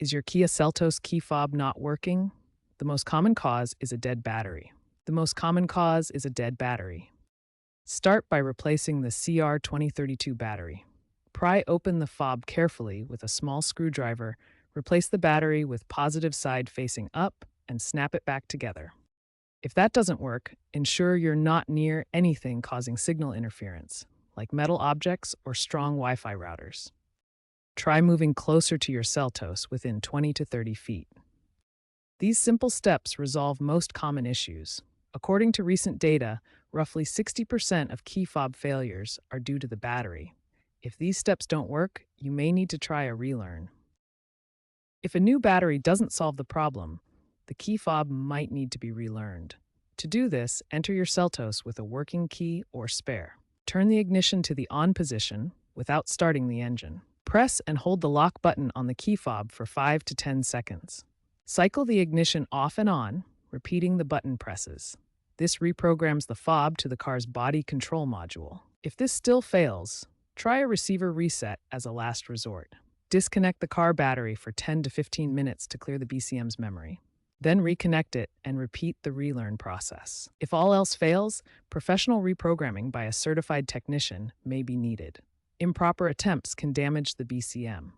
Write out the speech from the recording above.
Is your Kia Seltos key fob not working? The most common cause is a dead battery. Start by replacing the CR2032 battery. Pry open the fob carefully with a small screwdriver, replace the battery with positive side facing up, and snap it back together. If that doesn't work, ensure you're not near anything causing signal interference, like metal objects or strong Wi-Fi routers. Try moving closer to your Seltos within 20 to 30 feet. These simple steps resolve most common issues. According to recent data, roughly 60% of key fob failures are due to the battery. If these steps don't work, you may need to try a relearn. If a new battery doesn't solve the problem, the key fob might need to be relearned. To do this, enter your Seltos with a working key or spare. Turn the ignition to the on position without starting the engine. Press and hold the lock button on the key fob for 5 to 10 seconds. Cycle the ignition off and on, repeating the button presses. This reprograms the fob to the car's body control module. If this still fails, try a receiver reset as a last resort. Disconnect the car battery for 10 to 15 minutes to clear the BCM's memory. Then reconnect it and repeat the relearn process. If all else fails, professional reprogramming by a certified technician may be needed. Improper attempts can damage the BCM.